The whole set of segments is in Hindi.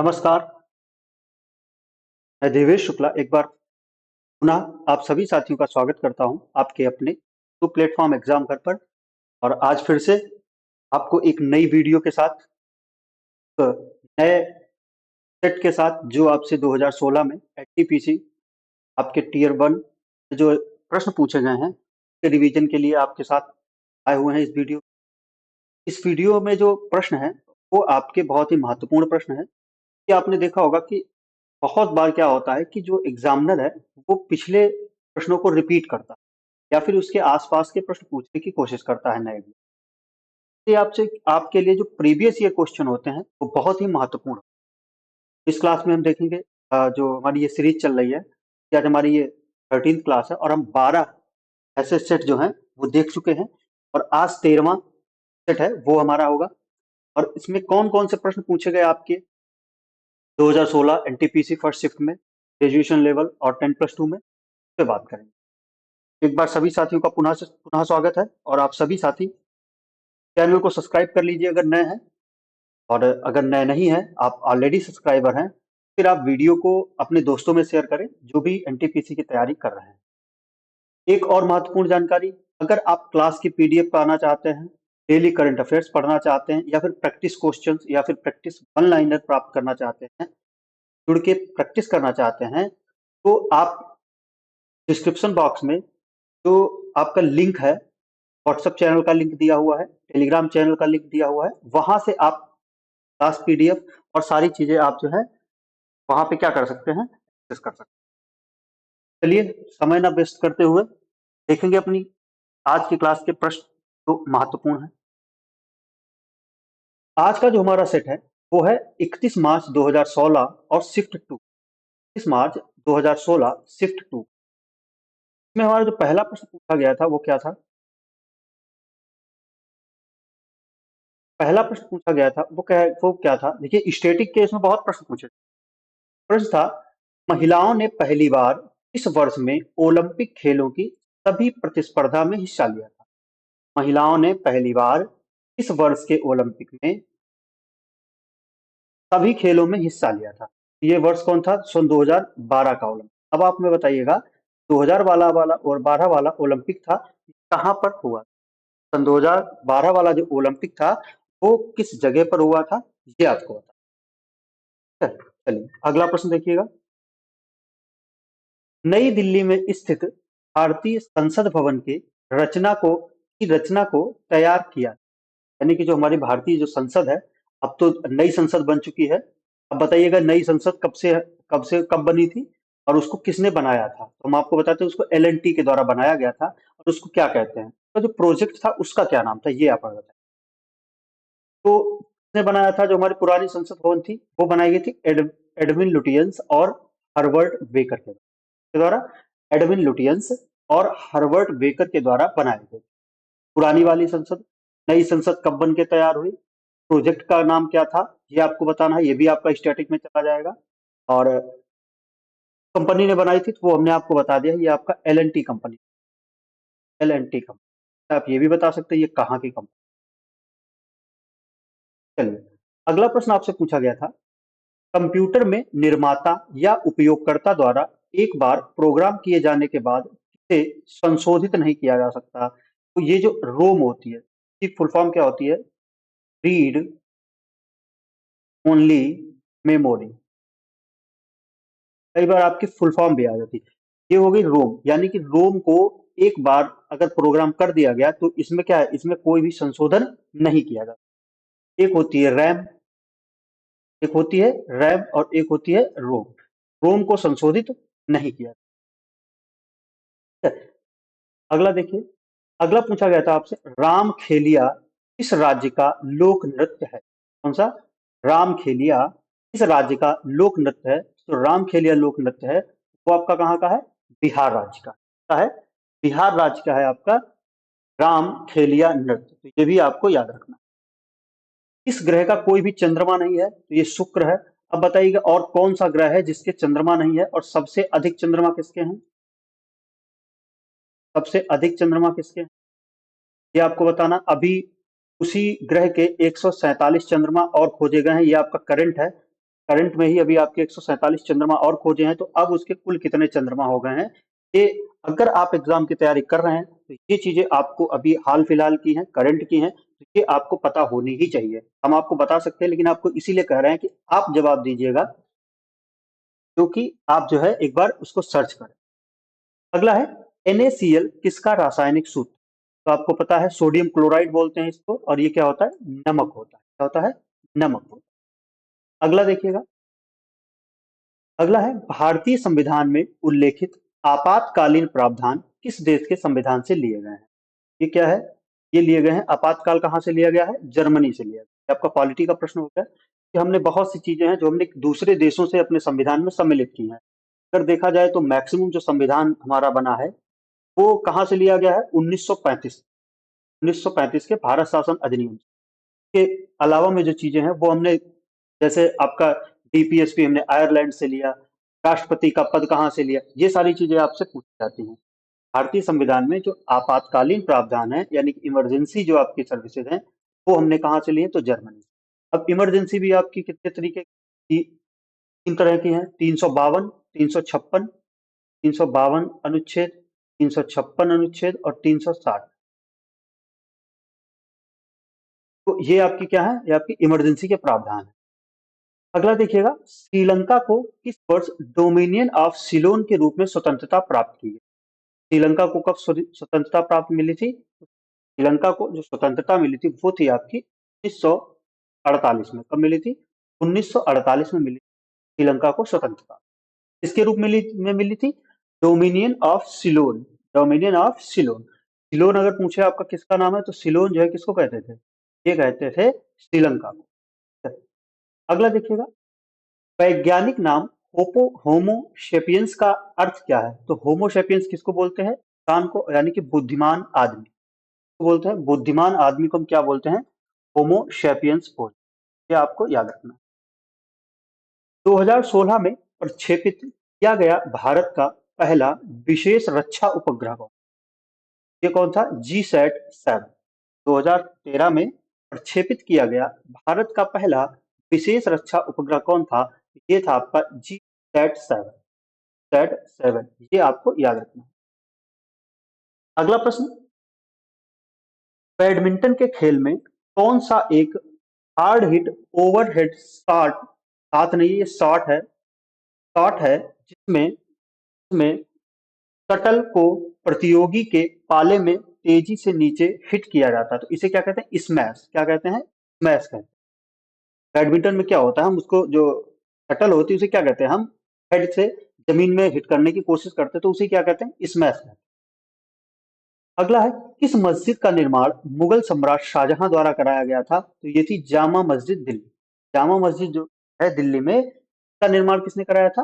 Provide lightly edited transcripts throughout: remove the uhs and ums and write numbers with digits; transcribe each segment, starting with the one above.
नमस्कार, मैं देवेश शुक्ला एक बार पुनः आप सभी साथियों का स्वागत करता हूं आपके अपने टू प्लेटफॉर्म एग्जाम घर पर। और आज फिर से आपको एक नई वीडियो के साथ नए सेट के साथ जो आपसे 2016 में एनटीपीसी आपके टीयर 1 जो प्रश्न पूछे गए हैं उसके रिवीजन के लिए आपके साथ आए हुए हैं। इस वीडियो में जो प्रश्न है वो आपके बहुत ही महत्वपूर्ण प्रश्न है कि आपने देखा होगा कि बहुत बार क्या होता है कि जो एग्जामिनर है वो पिछले प्रश्नों को रिपीट करता है या फिर उसके आसपास के प्रश्न पूछने की कोशिश करता है नए। ये आपसे आपके लिए जो प्रीवियस ईयर क्वेश्चन होते हैं वो बहुत ही महत्वपूर्ण है। इस क्लास में हम देखेंगे जो हमारी ये सीरीज चल रही है कि आज हमारी ये 13th क्लास है और हम 12 ऐसे सेट जो हैं वो देख चुके हैं और आज 13वां सेट है वो हमारा होगा। और इसमें कौन कौन से प्रश्न पूछे गए आपके 2016 एनटीपीसी फर्स्ट शिफ्ट में, ग्रेजुएशन लेवल और 10+2 में, इस पे बात करेंगे। एक बार सभी साथियों का पुनः स्वागत है और आप सभी साथी चैनल को सब्सक्राइब कर लीजिए अगर नए हैं, और अगर नए नहीं हैं आप ऑलरेडी सब्सक्राइबर हैं फिर आप वीडियो को अपने दोस्तों में शेयर करें जो भी एनटीपीसी की तैयारी कर रहे हैं। एक और महत्वपूर्ण जानकारी, अगर आप क्लास की पीडीएफ पाना चाहते हैं, डेली करंट अफेयर्स पढ़ना चाहते हैं या फिर प्रैक्टिस क्वेश्चंस या फिर प्रैक्टिस वन लाइनर प्राप्त करना चाहते हैं, जुड़ के प्रैक्टिस करना चाहते हैं, तो आप डिस्क्रिप्शन बॉक्स में जो आपका लिंक है, व्हाट्सएप चैनल का लिंक दिया हुआ है, टेलीग्राम चैनल का लिंक दिया हुआ है, वहां से आप क्लास पीडीएफ और सारी चीजें आप जो है वहां पे क्या कर सकते हैं, एक्सेस कर सकते हैं। चलिए समय ना वेस्ट करते हुए देखेंगे अपनी आज की क्लास के प्रश्न जो महत्वपूर्ण है। आज का जो हमारा सेट है वो है 31 मार्च 2016 और शिफ्ट 2। 31 मार्च 2016 शिफ्ट 2 में हमारा जो पहला प्रश्न पूछा गया था वो क्या था? पहला प्रश्न पूछा गया था वो क्या था? देखिए स्टैटिक केस में बहुत प्रश्न पूछे। प्रश्न था, महिलाओं ने पहली बार इस वर्ष में ओलंपिक खेलों की सभी प्रतिस्पर्धा में हिस्सा लिया था। महिलाओं ने पहली बार इस वर्ष के ओलंपिक में सभी खेलों में हिस्सा लिया था। ये वर्ष कौन था? सन 2012 का ओलंपिक। अब आप में बताइएगा 2000 वाला और 12 वाला ओलंपिक था, कहाँ पर हुआ? सन 2012 वाला जो ओलंपिक था वो किस जगह पर हुआ था, ये आपको बता। चलिए अगला प्रश्न देखिएगा। नई दिल्ली में स्थित भारतीय संसद भवन के रचना को तैयार किया, यानी कि जो हमारी भारतीय जो संसद है, अब तो नई संसद बन चुकी है। अब बताइएगा नई संसद कब बनी थी और उसको किसने बनाया था? तो हम आपको बताते हैं उसको एलएनटी के द्वारा बनाया गया था। और उसको क्या कहते हैं, तो जो प्रोजेक्ट था उसका क्या नाम था, ये आप हमें बताएं। तो किसने बनाया था? जो हमारी पुरानी संसद भवन थी वो बनाई गई थी एडविन लुटियंस और हर्बर्ट बेकर के द्वारा। एडविन लुटियंस और हर्बर्ट बेकर के द्वारा बनाई गई पुरानी वाली संसद। नई संसद कब बन के तैयार हुई, प्रोजेक्ट का नाम क्या था, ये आपको बताना है। ये भी आपका स्टैटिक में चला जाएगा। और कंपनी ने बनाई थी तो वो हमने आपको बता दिया, ये आपका एलएनटी कंपनी। एलएनटी कंपनी आप ये भी बता सकते हैं ये कहाँ की कंपनी। चलिए अगला प्रश्न आपसे पूछा गया था, कंप्यूटर में निर्माता या उपयोगकर्ता द्वारा एक बार प्रोग्राम किए जाने के बाद इसे संशोधित नहीं किया जा सकता। तो ये जो रोम होती है इसकी फुल फॉर्म क्या होती है? Read only memory. कई बार आपकी फुल फॉर्म भी आ जाती है। ये हो गई रोम, यानी कि रोम को एक बार अगर प्रोग्राम कर दिया गया तो इसमें क्या है, इसमें कोई भी संशोधन नहीं किया जाता। एक होती है रैम, एक होती है रैम और एक होती है रोम। रोम को संशोधित नहीं किया जाता। अगला देखिए, अगला पूछा गया था आपसे, राम खेलिया किस राज्य का लोक नृत्य है? कौन सा? राम खेलिया किस राज्य का लोक नृत्य है? तो राम खेलिया लोक नृत्य है वो आपका कहाँ का है? बिहार राज्य का है। बिहार राज्य का है आपका राम खेलिया नृत्य। तो ये भी आपको याद रखना। इस ग्रह का कोई भी चंद्रमा नहीं है तो ये शुक्र है। अब बताइएगा और कौन सा ग्रह है जिसके चंद्रमा नहीं है और सबसे अधिक चंद्रमा किसके हैं? सबसे अधिक चंद्रमा किसके हैं ये आपको बताना। अभी उसी ग्रह के 147 चंद्रमा और खोजे गए हैं, ये आपका करंट है। करंट में ही अभी आपके 147 चंद्रमा और खोजे हैं, तो अब उसके कुल कितने चंद्रमा हो गए हैं, ये अगर आप एग्जाम की तैयारी कर रहे हैं तो ये चीजें आपको अभी हाल फिलहाल की हैं, करंट की हैं, तो ये आपको पता होनी ही चाहिए। हम आपको बता सकते हैं, लेकिन आपको इसीलिए कह रहे हैं कि आप जवाब दीजिएगा, क्योंकि आप जो है एक बार उसको सर्च करें। अगला है NaCl किसका रासायनिक सूत्र। तो आपको पता है सोडियम क्लोराइड बोलते हैं इसको, और ये क्या होता है, नमक होता है। क्या होता है, नमक होता है। अगला देखिएगा, अगला है भारतीय संविधान में उल्लेखित आपातकालीन प्रावधान किस देश के संविधान से लिए गए हैं। ये क्या है, ये लिए गए हैं, आपातकाल कहाँ से लिया गया है, जर्मनी से लिया गया। आपका पॉलिटी का प्रश्न होता है कि हमने बहुत सी चीजें हैं जो हमने दूसरे देशों से अपने संविधान में सम्मिलित की हैं। अगर देखा जाए तो मैक्सिमम जो संविधान हमारा बना है वो कहाँ से लिया गया है, 1935 के भारत शासन अधिनियम के अलावा में जो चीजें हैं वो हमने, जैसे आपका DPSP हमने आयरलैंड से लिया, राष्ट्रपति का पद कहाँ से लिया, ये सारी चीजें आपसे पूछी जाती हैं। भारतीय संविधान में जो आपातकालीन प्रावधान है, यानी कि इमरजेंसी जो आपकी सर्विसेज हैं, वो हमने कहाँ से लिए, तो जर्मनी से। अब इमरजेंसी भी आपकी कितने तरीके की, 3 तरह की हैं, 352, 356, 352 अनुच्छेद, 356 अनुच्छेद और 360। तो ये आपकी क्या है, ये आपकी इमरजेंसी के प्रावधान है। अगला देखिएगा, श्रीलंका को किस वर्ष डोमिनियन ऑफ सिलोन के रूप में स्वतंत्रता प्राप्त की गई। श्रीलंका को कब स्वतंत्रता प्राप्त मिली थी, श्रीलंका को जो स्वतंत्रता मिली थी वो थी आपकी 1948 में। कब मिली थी, 1948 में मिली श्रीलंका को स्वतंत्रता। किसके रूप में मिली थी, dominion of Ceylon. Dominion of Ceylon, Ceylon अगर पूछे आपका किसका नाम है, तो सिलोन जो है किसको कहते थे, ये कहते थे श्रीलंका को। अगला देखिएगा, वैज्ञानिक नाम होमो सेपियंस का अर्थ क्या है। तो होमो सेपियंस किसको बोलते हैं, इंसान को, यानी कि बुद्धिमान आदमी को बोलते हैं। बुद्धिमान आदमी को हम क्या बोलते हैं, होमो सेपियंस बोलते हैं। ये आपको याद रखना है। 2016 में प्रक्षेपित किया गया भारत का पहला विशेष रक्षा उपग्रह कौन, ये कौन था, GSAT-7। 2013 में प्रक्षेपित किया गया भारत का पहला विशेष रक्षा उपग्रह कौन था, ये था आपका GSAT-7। ये आपको याद रखना है। अगला प्रश्न, बैडमिंटन के खेल में कौन सा एक हार्ड हिट ओवरहेड शॉट, साथ नहीं ये शॉट है जिसमें जिसमें शटल को प्रतियोगी के पाले में तेजी से नीचे हिट किया जाता है, तो इसे क्या कहते हैं, स्मैश। क्या कहते हैं, स्मैश कहते हैं। बैडमिंटन में क्या होता है, हम उसको जो शटल होती है उसे क्या कहते हैं, हम हेड से जमीन में हिट करने की कोशिश करते हैं, तो उसे क्या कहते हैं, स्मैश कहते हैं। अगला है, किस मस्जिद का निर्माण मुगल सम्राट शाहजहां द्वारा कराया गया था, तो ये थी जामा मस्जिद दिल्ली। जामा मस्जिद जो है दिल्ली में, इसका निर्माण किसने कराया था,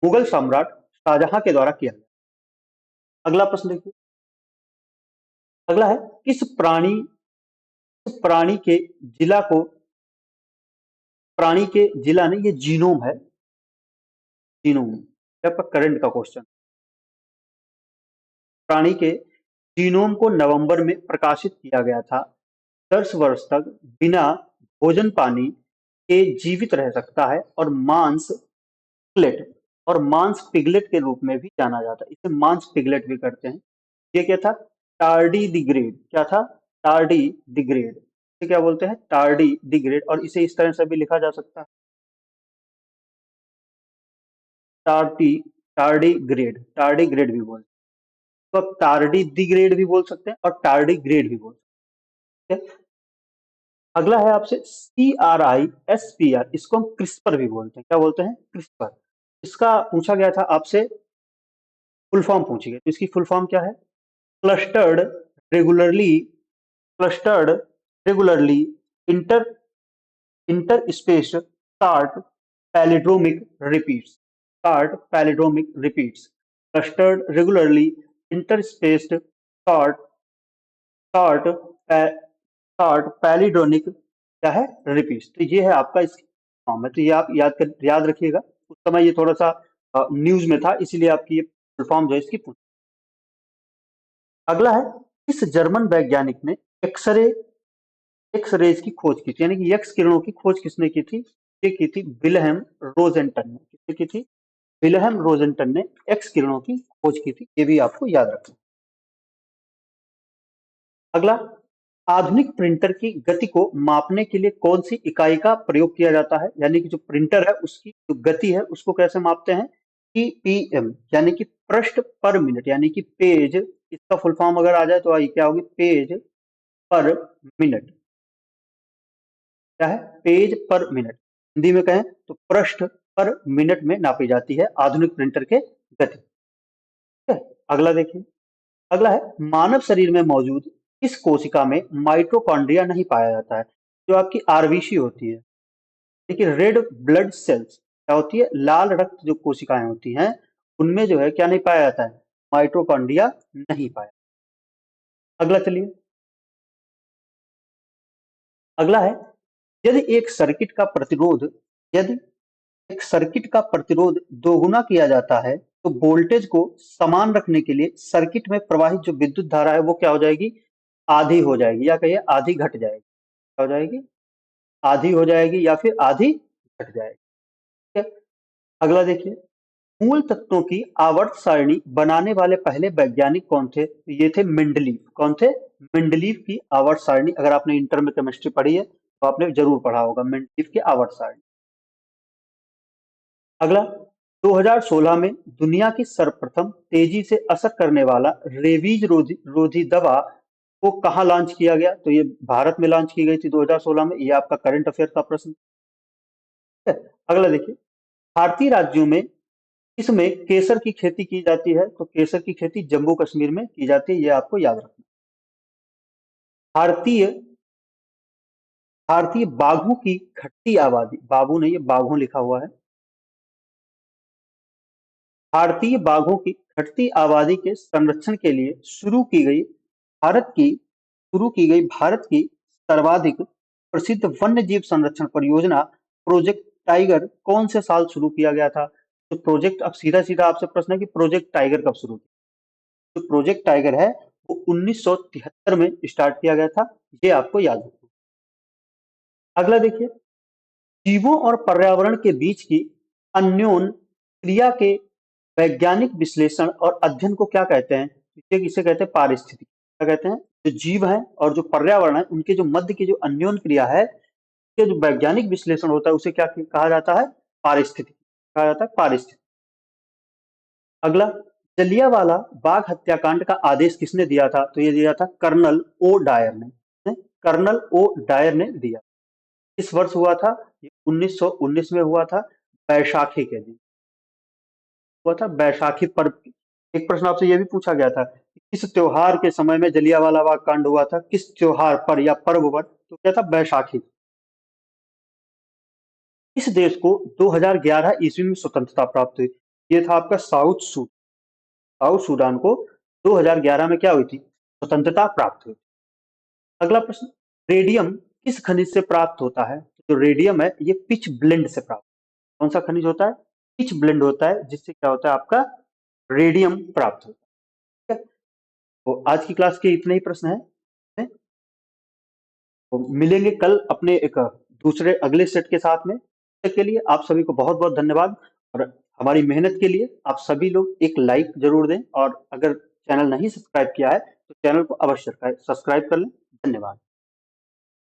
मुगल सम्राट शाहजहां के द्वारा किया गया। अगला प्रश्न देखिए, अगला है, किस प्राणी के जिला को, प्राणी के जिला नहीं, ये जीनोम है, जीनोम, ये आपका करंट का क्वेश्चन। प्राणी के जीनोम को नवंबर में प्रकाशित किया गया था। 10 वर्ष तक बिना भोजन पानी के जीवित रह सकता है, और पिगलेट मांस पिगलेट के रूप में भी जाना जाता है। इसे मांस पिगलेट भी करते हैं। ये क्या था, टार्डीग्रेड। क्या था, टार्डीग्रेड। इसे क्या बोलते हैं, टार्डीग्रेड, और इसे इस तरह से भी लिखा जा सकता है, टार्टी टार्डीग्रेड भी बोलते हैं। तो आप टार्डीग्रेड भी बोल सकते हैं और टार्डीग्रेड भी बोल सकते हैं। अगला है आपसे CRISPR, इसको हम क्रिस्पर भी बोलते हैं। क्या बोलते हैं, क्रिस्पर। इसका पूछा गया था आपसे, फुल फॉर्म पूछी गई, तो इसकी फुल फॉर्म क्या है, clustered regularly clustered regularly inter interspaced short palindromic repeats. Clustered regularly interspaced short short short palindromic क्या है, रिपीट्स। तो ये है आपका इस फॉर्म है, तो ये आप याद रखिएगा। उस समय ये थोड़ा सा न्यूज में था, इसीलिए आपकी ये फुल फॉर्म जो है इसकी पूछ। अगला है, इस जर्मन वैज्ञानिक ने एक्सरेज की खोज की थी, यानी कि एक्स किरणों की खोज किसने की थी, ये की थी विल्हेम रोजेंटन ने। किसने की थी? विल्हेम रोजेंटन ने एक्स किरणों की खोज की थी, ये भी आपको याद रखना। अगला, आधुनिक प्रिंटर की गति को मापने के लिए कौन सी इकाई का प्रयोग किया जाता है? यानी कि जो प्रिंटर है उसकी जो गति है उसको कैसे मापते हैं? पीपीएम यानी कि पृष्ठ पर मिनट, यानी कि पेज, इसका फुल फॉर्म अगर आ जाए तो आई क्या होगी? पेज पर मिनट। क्या है? पेज पर मिनट। हिंदी में कहें तो पृष्ठ पर मिनट में नापी जाती है आधुनिक प्रिंटर के गति। ठीक है, अगला देखिए। अगला है, मानव शरीर में मौजूद इस कोशिका में माइटोकॉन्ड्रिया नहीं पाया जाता है। जो आपकी आरबीसी होती है, देखिए रेड ब्लड सेल्स क्या होती है? लाल रक्त जो कोशिकाएं होती हैं उनमें जो है क्या नहीं पाया जाता है? माइटोकॉन्ड्रिया नहीं पाया। अगला चलिए। अगला है, यदि एक सर्किट का प्रतिरोध यदि एक सर्किट का प्रतिरोध दोगुना किया जाता है तो वोल्टेज को समान रखने के लिए सर्किट में प्रवाहित जो विद्युत धारा है वो क्या हो जाएगी? आधी हो जाएगी, या कहिए आधी घट जाएगी। क्या हो जाएगी? आधी हो जाएगी या फिर आधी घट जाएगी। ठीक है, अगला देखिए। मूल तत्वों की आवर्त सारणी बनाने वाले पहले वैज्ञानिक कौन थे? तो ये थे मेंडलीव। कौन थे? मेंडलीव की आवर्त सारणी, अगर आपने इंटर में केमिस्ट्री पढ़ी है तो आपने जरूर पढ़ा होगा मेंडलीव की आवर्त सारणी। अगला, 2016 में दुनिया की सर्वप्रथम तेजी से असर करने वाला रेबीज रोधी रोधी दवा को कहाँ लॉन्च किया गया? तो ये भारत में लॉन्च की गई थी 2016 में। ये आपका करंट अफेयर का प्रश्न है। अगला देखिए, भारतीय राज्यों में इसमें केसर की खेती की जाती है? तो केसर की खेती जम्मू कश्मीर में की जाती है, ये आपको याद रखना। भारतीय भारतीय बाघों की घटती आबादी, बाबू नहीं, ये बाघों लिखा हुआ है। भारतीय बाघों की घटती आबादी के संरक्षण के लिए शुरू की गई भारत की सर्वाधिक प्रसिद्ध वन्य जीव संरक्षण परियोजना प्रोजेक्ट टाइगर कौन से साल शुरू किया गया था? तो प्रोजेक्ट, अब सीधा सीधा आपसे प्रश्न है कि प्रोजेक्ट टाइगर कब शुरू किया? जो प्रोजेक्ट टाइगर है वो 1973 में स्टार्ट किया गया था, ये आपको याद रखना। अगला देखिए, जीवों और पर्यावरण के बीच की अन्योन क्रिया के वैज्ञानिक विश्लेषण और अध्ययन को क्या कहते हैं? इसे कहते हैं पारिस्थितिकी। क्या कहते हैं? जो जीव है और जो पर्यावरण है उनके जो मध्य की जो अन्योन क्रिया है, ये जो वैज्ञानिक विश्लेषण होता है उसे क्या कहा जाता है? पारिस्थितिकी कहा जाता है, पारिस्थितिकी। अगला, जलियांवाला बाग हत्याकांड का आदेश किसने दिया था? तो ये दिया था कर्नल ओ डायर ने। कर्नल ओ डायर ने दिया। इस वर्ष हुआ था, 1919 में हुआ था, बैसाखी के दिन हुआ था, बैसाखी पर्व की। एक प्रश्न आपसे यह भी पूछा गया था कि किस त्योहार के समय में जलियांवाला बाग कांड हुआ था? किस त्योहार पर या पर्व पर? तो क्या था? बैसाखी। इस देश को 2011 ईस्वी में स्वतंत्रता प्राप्त हुई। ये था आपका साउथ सूडान को 2011 में क्या हुई थी? स्वतंत्रता प्राप्त हुई। अगला प्रश्न, रेडियम किस खनिज से प्राप्त होता है? जो रेडियम है ये पिच ब्लेंड से प्राप्त। कौन सा खनिज होता है? पिच ब्लेंड होता है, जिससे क्या होता है? आपका रेडियम प्राप्त होता है। ठीक है, तो आज की क्लास के इतने ही प्रश्न हैं। तो मिलेंगे कल अपने एक दूसरे अगले सेट के साथ में। तब तक के लिए आप सभी को बहुत बहुत धन्यवाद। और हमारी मेहनत के लिए आप सभी लोग एक लाइक जरूर दें, और अगर चैनल नहीं सब्सक्राइब किया है तो चैनल को अवश्य सब्सक्राइब कर लें। धन्यवाद।